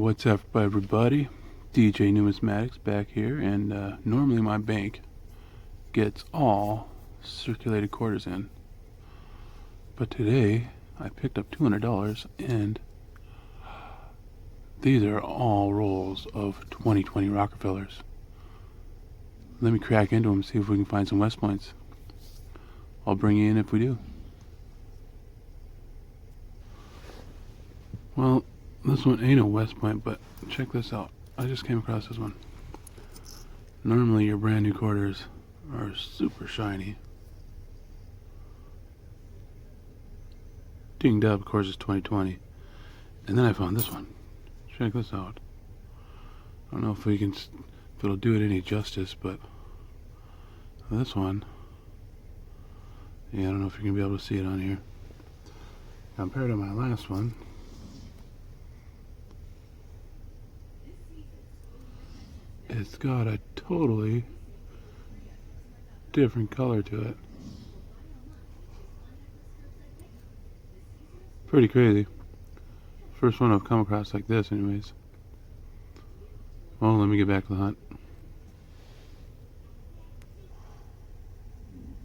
What's up, everybody? DJ Numismatics back here, and normally my bank gets all circulated quarters in, but today I picked up $200, and these are all rolls of 2020 Rockefellers. Let me crack into them, see if we can find some West Points. I'll bring you in if we do. Well, this one ain't a West Point, but check this out. I just came across this one. Normally your brand new quarters are super shiny. Dinged up, of course, it's 2020. And then I found this one. Check this out. I don't know if it'll do it any justice, but this one, yeah, I don't know if you're gonna be able to see it on here. Compared to my last one, it's got a totally different color to it. Pretty crazy. First one I've come across like this anyways. Well, let me get back to the hunt.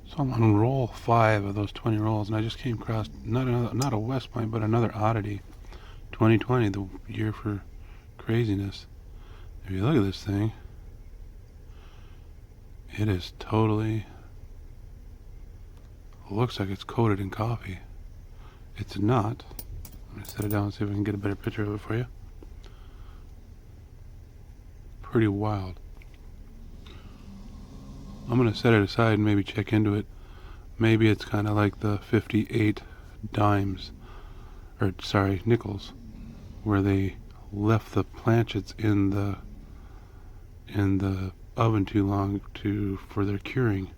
So I'm on roll 5 of those 20 rolls, and I just came across not a West Point, but another oddity. 2020, the year for craziness. If you look at this thing, it is totally, looks like it's coated in coffee. It's not. I'm going to set it down and see if I can get a better picture of it for you. Pretty wild. I'm going to set it aside and maybe check into it. Maybe it's kind of like the 58 dimes, or sorry, nickels, where they left the planchets in the oven too long for their curing,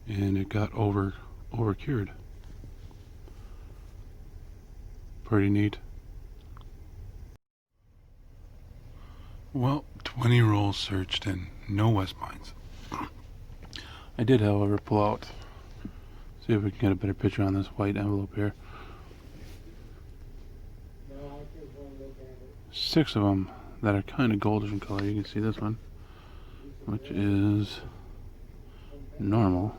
and it got over cured. Pretty neat. Well, 20 rolls searched and no West Points. I did, however, pull out, see if we can get a better picture on this white envelope here. 6 of them that are kind of goldish in color. You can see this one, which is normal.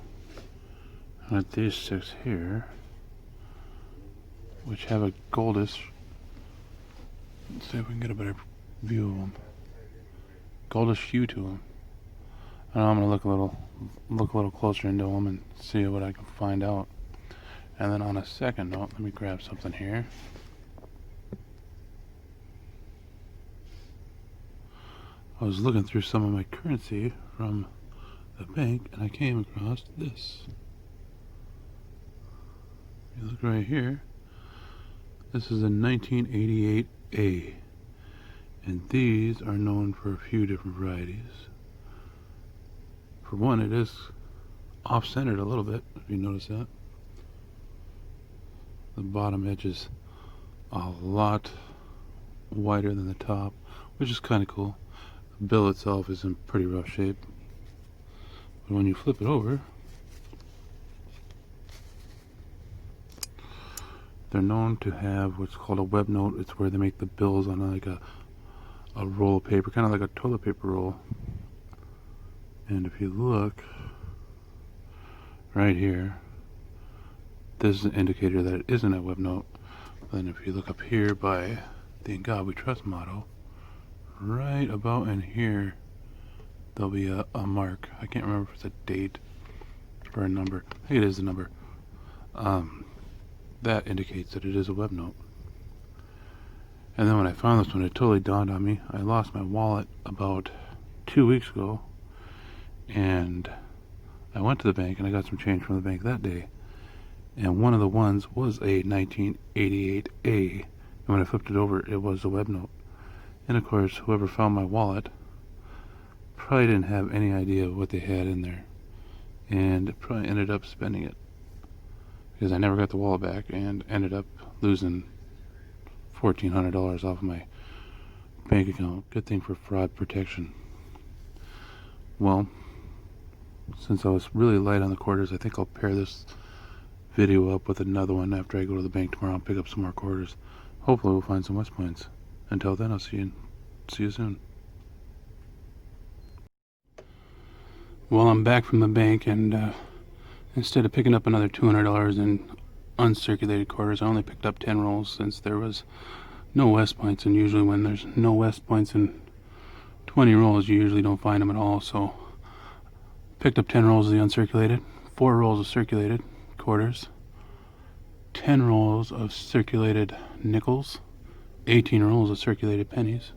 And these 6 here, which have a goldish. Let's see if we can get a better view of them. Goldish hue to them. And I'm gonna look a little closer into them and see what I can find out. And then on a second note, let me grab something here. I was looking through some of my currency from the bank, and I came across this. You look right here. This is a 1988A, and these are known for a few different varieties. For one, it is off-centered a little bit, if you notice that. The bottom edge is a lot wider than the top, which is kind of cool. The bill itself is in pretty rough shape, but when you flip it over, they're known to have what's called a web note. It's where they make the bills on like a roll of paper, kind of like a toilet paper roll. And if you look right here, this is an indicator that it isn't a web note. Then if you look up here by the In God We Trust motto, right about in here, there'll be a mark. I can't remember if it's a date or a number. I think it is a number. That indicates that it is a web note. And then when I found this one, it totally dawned on me. I lost my wallet about 2 weeks ago, and I went to the bank and I got some change from the bank that day, and one of the ones was a 1988A, and when I flipped it over, it was a web note. And of course, whoever found my wallet probably didn't have any idea what they had in there, and probably ended up spending it, because I never got the wallet back and ended up losing $1,400 off of my bank account. Good thing for fraud protection. Well, since I was really light on the quarters, I think I'll pair this video up with another one after I go to the bank tomorrow and pick up some more quarters. Hopefully we'll find some West Points. Until then, I'll see you See you soon. Well, I'm back from the bank, and instead of picking up another $200 in uncirculated quarters, I only picked up 10 rolls since there was no West Points, and usually when there's no West Points in 20 rolls, you usually don't find them at all. So picked up 10 rolls of the uncirculated, 4 rolls of circulated quarters, 10 rolls of circulated nickels, 18 rolls of circulated pennies,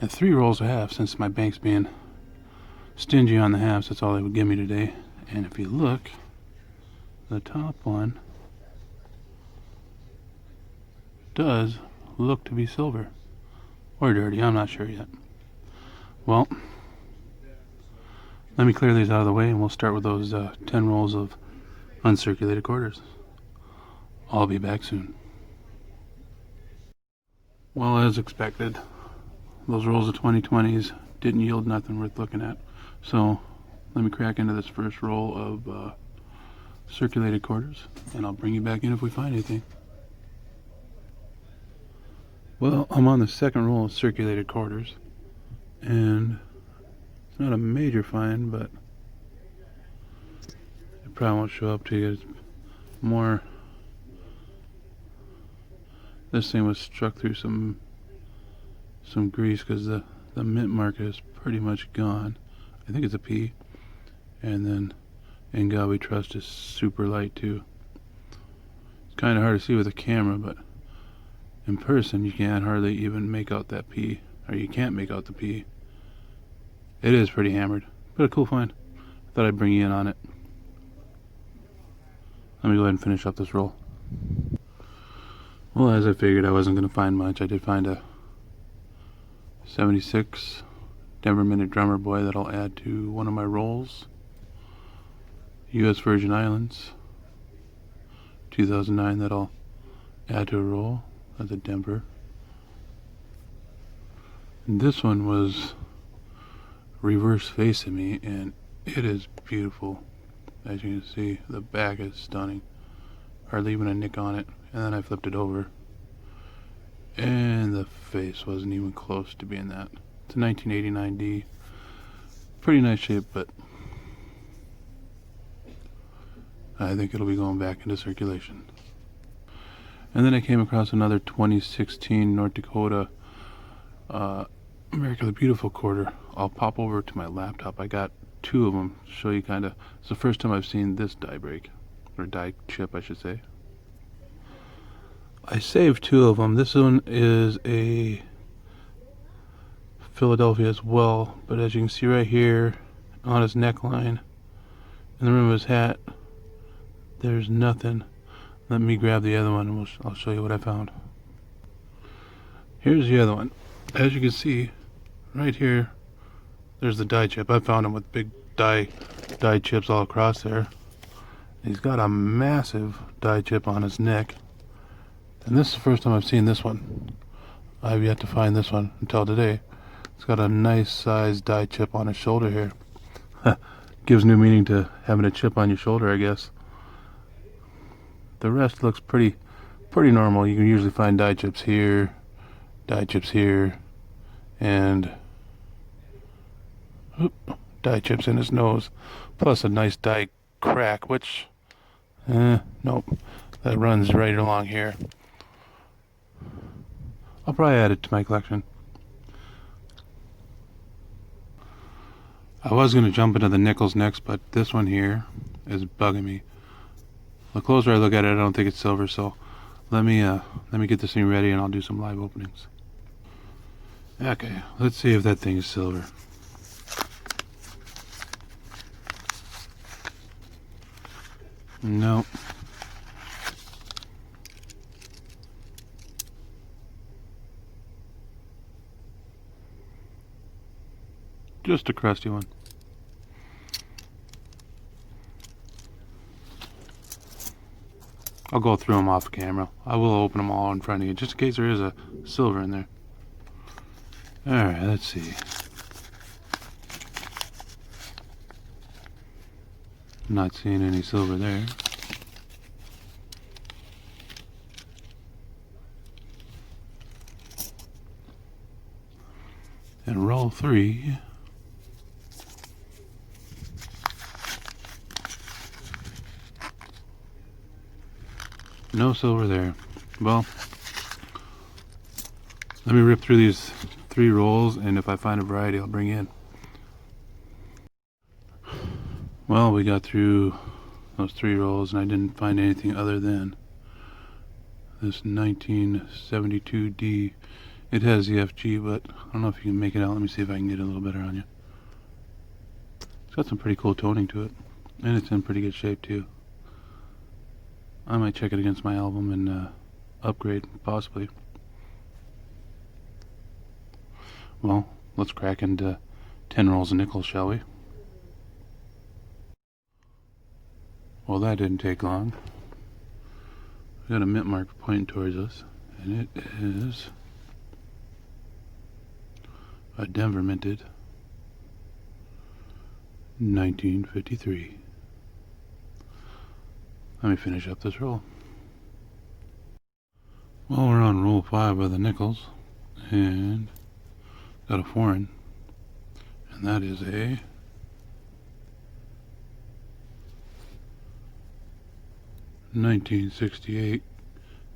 and 3 rolls of halves, since my bank's being stingy on the halves. That's all they would give me today. And if you look, the top one does look to be silver or dirty. I'm not sure yet. Well, let me clear these out of the way, and we'll start with those 10 rolls of uncirculated quarters. I'll be back soon. Well, as expected, those rolls of 2020s didn't yield nothing worth looking at. So let me crack into this first roll of circulated quarters, and I'll bring you back in if we find anything. Well, I'm on the second roll of circulated quarters, and it's not a major find, but it probably won't show up to you. It's more, this thing was struck through some grease, because the mint market is pretty much gone. I think it's a P. And then In God We Trust is super light too. It's kind of hard to see with a camera, but in person you can't hardly even make out that P, or you can't make out the P. It is pretty hammered, but a cool find. Thought I'd bring you in on it. Let me go ahead and finish up this roll. Well, as I figured I wasn't going to find much, I did find a 76 Denver Minute Drummer Boy that'll add to one of my rolls. U.S. Virgin Islands 2009 that'll add to a roll. That's a Denver. And this one was reverse facing me, and it is beautiful. As you can see, the back is stunning, hardly even a nick on it. And then I flipped it over, and the face wasn't even close to being that. It's a 1989D, pretty nice shape, but I think it'll be going back into circulation. And then I came across another 2016 North Dakota America the Beautiful quarter. I'll pop over to my laptop. I got 2 of them to show you kind of. It's the first time I've seen this die break, or die chip I should say. I saved 2 of them. This one is a Philadelphia as well, but as you can see right here on his neckline, in the rim of his hat, there's nothing. Let me grab the other one, and I'll show you what I found. Here's the other one. As you can see right here, there's the die chip. I found him with big die chips all across there. He's got a massive die chip on his neck, and this is the first time I've seen this one. I've yet to find this one until today. It's got a nice sized die chip on his shoulder here. Gives new meaning to having a chip on your shoulder, I guess. The rest looks pretty normal. You can usually find die chips here, and die chips in his nose, plus a nice die crack, which nope, that runs right along here. I'll probably add it to my collection. I was going to jump into the nickels next, but this one here is bugging me. The closer I look at it, I don't think it's silver, so let me get this thing ready and I'll do some live openings. Okay, let's see if that thing is silver. No. Just a crusty one. I'll go through them off camera. I will open them all in front of you, just in case there is a silver in there. Alright, let's see. Not seeing any silver there. And roll 3. No silver there. Well, let me rip through these 3 rolls, and if I find a variety, I'll bring in. Well, we got through those 3 rolls, and I didn't find anything other than this 1972D. It has the FG, but I don't know if you can make it out. Let me see if I can get it a little better on you. It's got some pretty cool toning to it, and it's in pretty good shape too. I might check it against my album and upgrade, possibly. Well, let's crack into 10 rolls of nickels, shall we? Well, that didn't take long. We got a mint mark pointing towards us, and it is a Denver minted 1953. Let me finish up this roll. Well, we're on roll 5 of the nickels, and got a foreign, and that is a $1968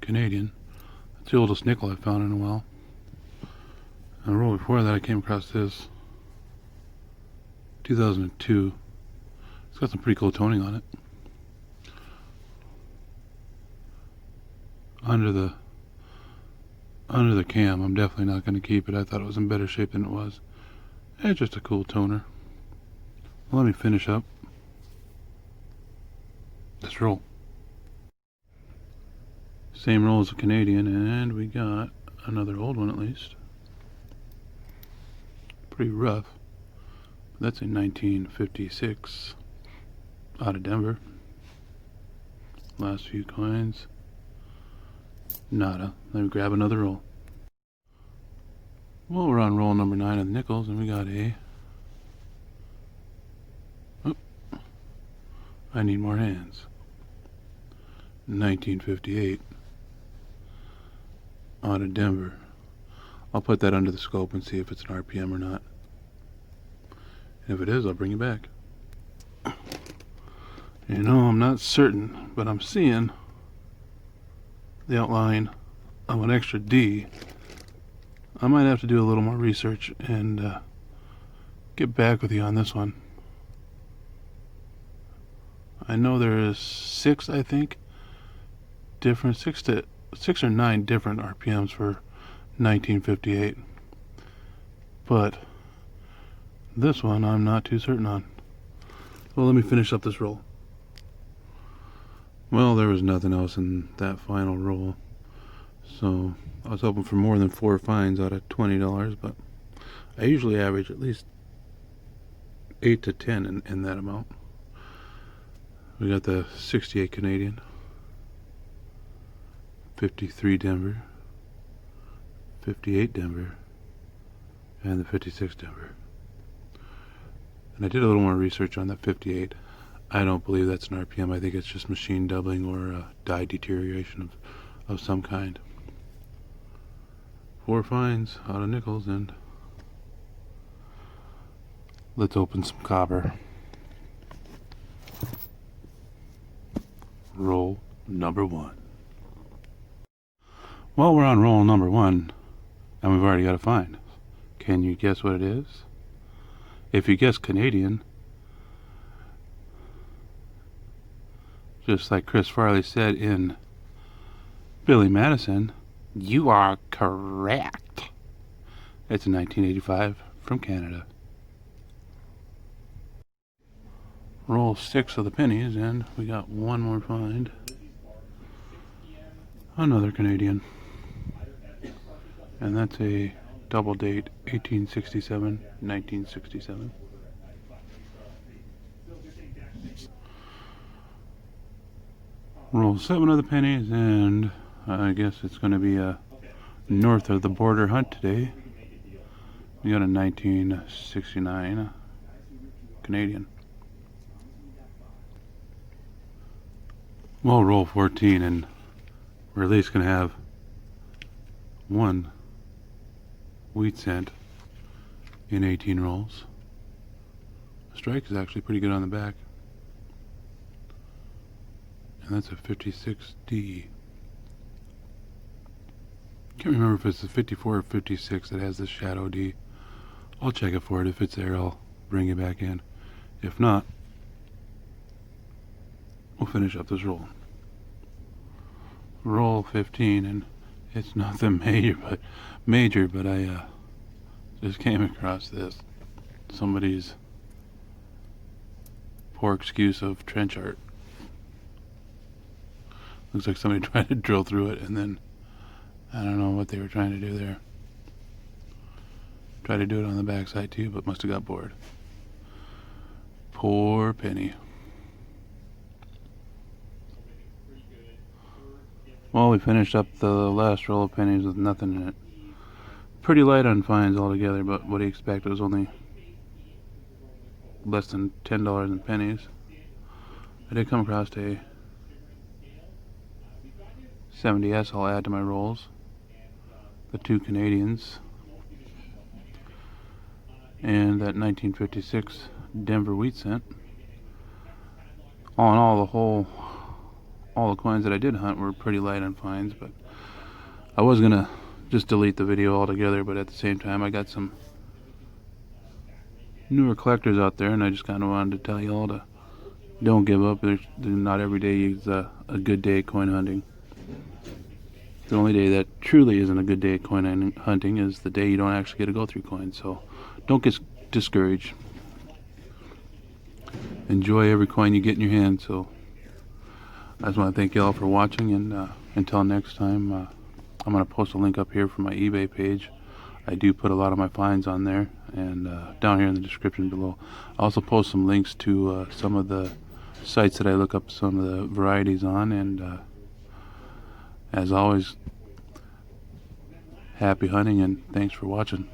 Canadian. It's the oldest nickel I've found in a while. And a roll before that I came across this 2002. It's got some pretty cool toning on it. Under the cam, I'm definitely not going to keep it. I thought it was in better shape than it was. It's just a cool toner. Well, let me finish up this roll. Same roll as a Canadian, and we got another old one at least. Pretty rough. That's a 1956 out of Denver. Last few coins. Nada. Let me grab another roll. Well, we're on roll number 9 of the nickels, and we got a... Oh, I need more hands. 1958 out of Denver. I'll put that under the scope and see if it's an RPM or not. And if it is, I'll bring you back. You know, I'm not certain, but I'm seeing the outline of an extra D. I might have to do a little more research and get back with you on this one. I know there is 6, I think, different 6 or 9 different RPMs for 1958, but this one I'm not too certain on. Well, let me finish up this roll. Well, there was nothing else in that final roll, so I was hoping for more than 4 finds out of $20, but I usually average at least 8 to 10 in that amount. We got the 68 Canadian, 53 Denver, 58 Denver, and the 56 Denver. And I did a little more research on that 58. I don't believe that's an RPM. I think it's just machine doubling or die deterioration of some kind. 4 finds out of nickels, and let's open some copper. Roll number 1. Well, we're on roll number 1, and we've already got a find. Can you guess what it is? If you guess Canadian, just like Chris Farley said in Billy Madison, you are correct. It's a 1985 from Canada. Roll 6 of the pennies, and we got one more find. Another Canadian. And that's a double date, 1867, 1967. Roll 7 of the pennies, and I guess it's going to be a north of the border hunt today. We got a 1969 Canadian. Well, roll 14, and we're at least going to have one wheat cent in 18 rolls. Strike is actually pretty good on the back. And that's a 56D. Can't remember if it's the 54 or 56 that has the shadow D. I'll check it for it. If it's there, I'll bring it back in. If not, we'll finish up this roll. Roll 15, and it's nothing major, but I just came across this. Somebody's poor excuse of trench art. Looks like somebody tried to drill through it, and then I don't know what they were trying to do there. Tried to do it on the backside too, but must have got bored. Poor penny. Well, we finished up the last roll of pennies with nothing in it. Pretty light on finds altogether, but what do you expect? It was only less than $10 in pennies. I did come across a 70S I'll add to my rolls. The 2 Canadians. And that 1956 Denver wheat cent. All in all, all the coins that I did hunt were pretty light on finds, but I was gonna just delete the video altogether, but at the same time I got some newer collectors out there, and I just kind of wanted to tell you all to don't give up. There's not every day is a good day coin hunting. The only day that truly isn't a good day at coin hunting is the day you don't actually get to go through coins. So don't get discouraged. Enjoy every coin you get in your hand. So I just want to thank you all for watching, and until next time, I'm going to post a link up here for my eBay page. I do put a lot of my finds on there, and down here in the description below. I also post some links to some of the sites that I look up some of the varieties on, and as always, happy hunting, and thanks for watching.